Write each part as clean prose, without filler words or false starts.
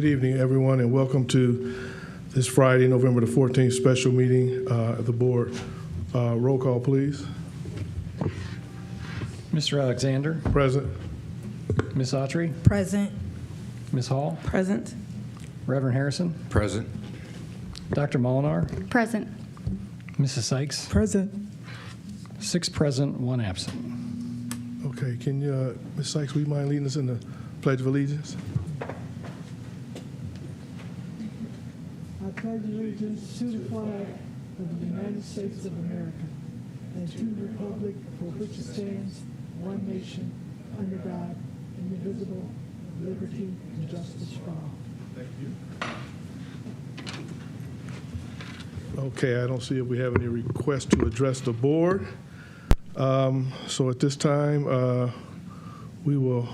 Good evening, everyone, and welcome to this Friday, November the 14th, special meeting of the board. Roll call, please. Mr. Alexander. Present. Ms. Autry. Present. Ms. Hall. Present. Reverend Harrison. Present. Dr. Molinar. Present. Mrs. Sykes. Present. 6 present, 1 absent. Okay, can you, Ms. Sykes, will you mind leading us in the Pledge of Allegiance? I pledge allegiance to the flag of the United States of America and to the republic for which it stands, one nation, under God, indivisible, with liberty and justice for all. Thank you. Okay, I don't see if we have any requests to address the board. So at this time, we will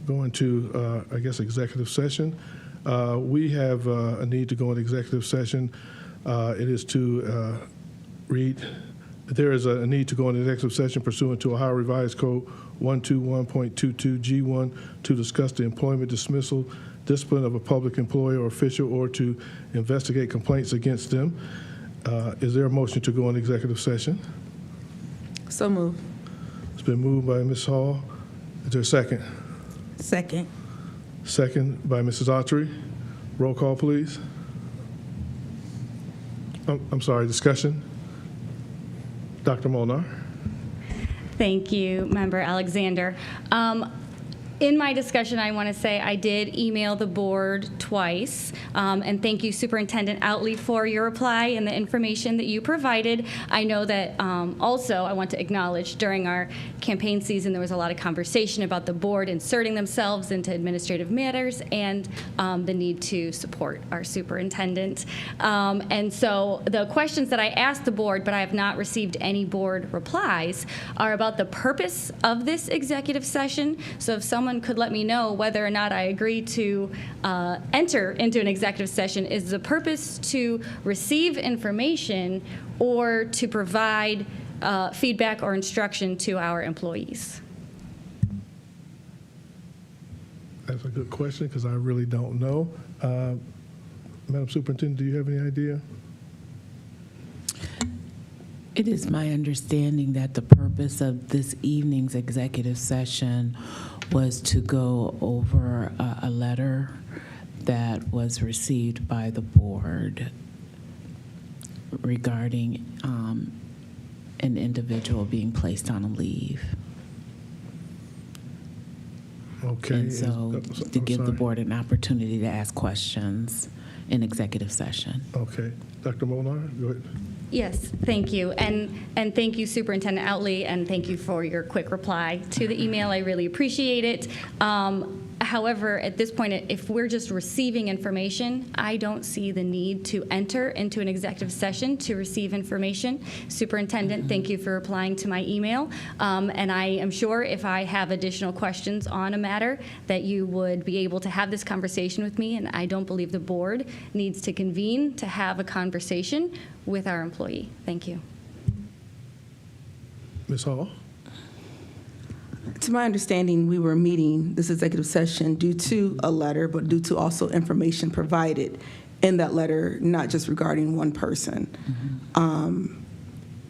go into, I guess, executive session. We have a need to go into executive session. It is to read, there is a need to go into executive session pursuant to Ohio Revised Code 121.22G1 to discuss the employment dismissal, discipline of a public employee or official, or to investigate complaints against them. Is there a motion to go into executive session? So moved. It's been moved by Ms. Hall. Is there a second? Second. Second by Mrs. Autry. Roll call, please. I'm sorry, discussion? Dr. Molnar. Thank you, Member Alexander. In my discussion, I want to say I did email the board twice, and thank you, Superintendent Outley, for your reply and the information that you provided. I know that also I want to acknowledge during our campaign season there was a lot of conversation about the board inserting themselves into administrative matters and the need to support our superintendent. And so the questions that I asked the board, but I have not received any board replies, are about the purpose of this executive session. So if someone could let me know whether or not I agree to enter into an executive session. Is the purpose to receive information or to provide feedback or instruction to our employees? That's a good question because I really don't know. Madam Superintendent, do you have any idea? It is my understanding that the purpose of this evening's executive session was to go over a letter that was received by the board regarding an individual being placed on a leave. Okay. And so to give the board an opportunity to ask questions in executive session. Okay. Dr. Molnar, go ahead. Yes, thank you. And thank you, Superintendent Outley, and thank you for your quick reply to the email. I really appreciate it. However, at this point, if we're just receiving information, I don't see the need to enter into an executive session to receive information. Superintendent, thank you for replying to my email. And I am sure if I have additional questions on a matter that you would be able to have this conversation with me, and I don't believe the board needs to convene to have a conversation with our employee. Thank you. Ms. Hall? To my understanding, we were meeting this executive session due to a letter, but due to also information provided in that letter, not just regarding one person. Mm-hmm.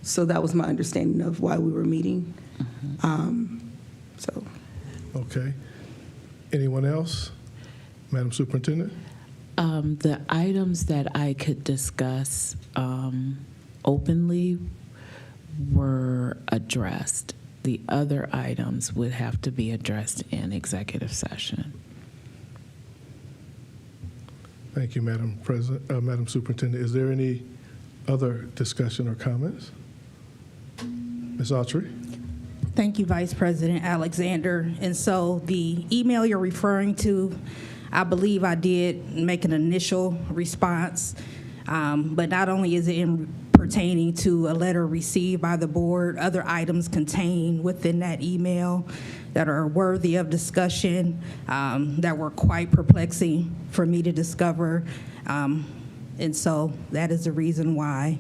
So that was my understanding of why we were meeting. Mm-hmm. Okay. Anyone else? Madam Superintendent? The items that I could discuss openly were addressed. The other items would have to be addressed in executive session. Thank you, Madam Madam Superintendent. Is there any other discussion or comments? Ms. Autry? Thank you, Vice President Alexander. And so the email you're referring to, I believe I did make an initial response, but not only is it pertaining to a letter received by the board, other items contained within that email that are worthy of discussion, that were quite perplexing for me to discover. And so that is the reason why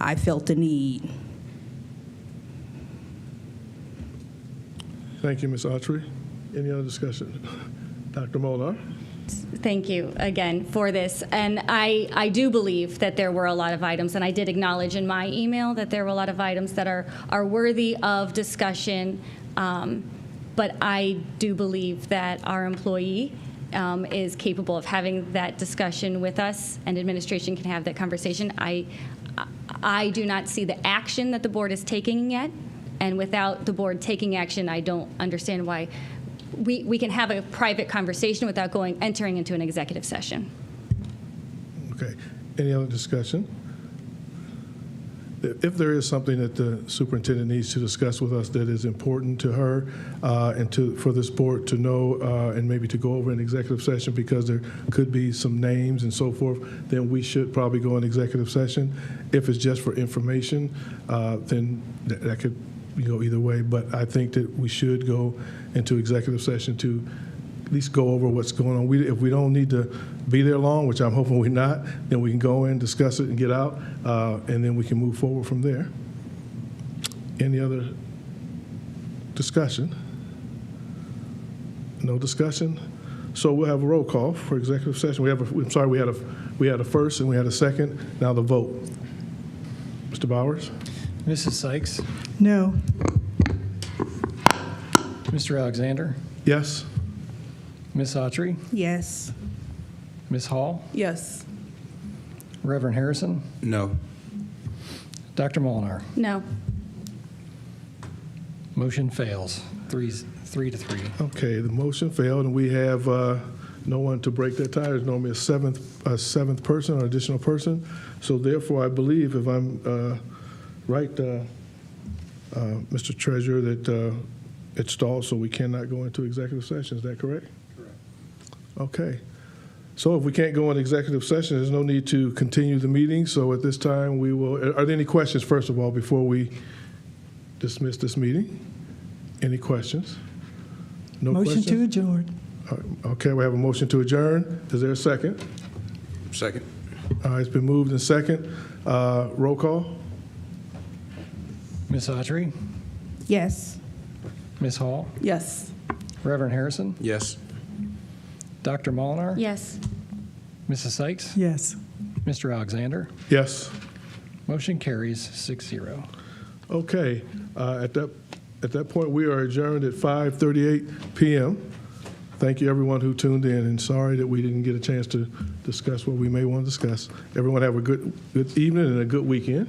I felt the need. Thank you, Ms. Autry. Any other discussion? Dr. Molnar? Thank you again for this. And I do believe that there were a lot of items, and I did acknowledge in my email that there were a lot of items that are worthy of discussion. But I do believe that our employee is capable of having that discussion with us, and administration can have that conversation. I do not see the action that the board is taking yet, and without the board taking action, I don't understand why we can have a private conversation without entering into an executive session. Okay. Any other discussion? If there is something that the superintendent needs to discuss with us that is important to her and for this board to know and maybe to go over in executive session because there could be some names and so forth, then we should probably go in executive session. If it's just for information, then that could go either way. But I think that we should go into executive session to at least go over what's going on. If we don't need to be there long, which I'm hoping we're not, then we can go in, discuss it, and get out, and then we can move forward from there. Any other discussion? No discussion? So we'll have a roll call for executive session. We had a first and we had a second. Now the vote. Mr. Bowers? Mrs. Sykes? No. Mr. Alexander? Yes? Ms. Autry? Yes. Ms. Hall? Yes. Reverend Harrison? No. Dr. Molnar? No. Motion fails, 3-3. Okay, the motion failed, and we have no one to break that tie. There's normally a seventh person or additional person. So therefore, I believe, if I'm right, Mr. Treasurer, that it's stalled, so we cannot go into executive session. Is that correct? Correct. Okay. So if we can't go into executive session, there's no need to continue the meeting. So at this time, we will. Are there any questions, first of all, before we dismiss this meeting? Any questions? No Motion questions? to adjourn. Okay, we have a motion to adjourn. Is there a second? Second. All right, it's been moved and second. Roll call? Ms. Autry? Yes. Ms. Hall? Yes. Reverend Harrison? Yes. Dr. Molnar? Yes. Mrs. Sykes? Yes. Mr. Alexander? Yes. Motion carries 6-0. Okay, at that point, we are adjourned at 5:38 p.m. Thank you, everyone who tuned in, and sorry that we didn't get a chance to discuss what we may want to discuss. Everyone have a good evening and a good weekend.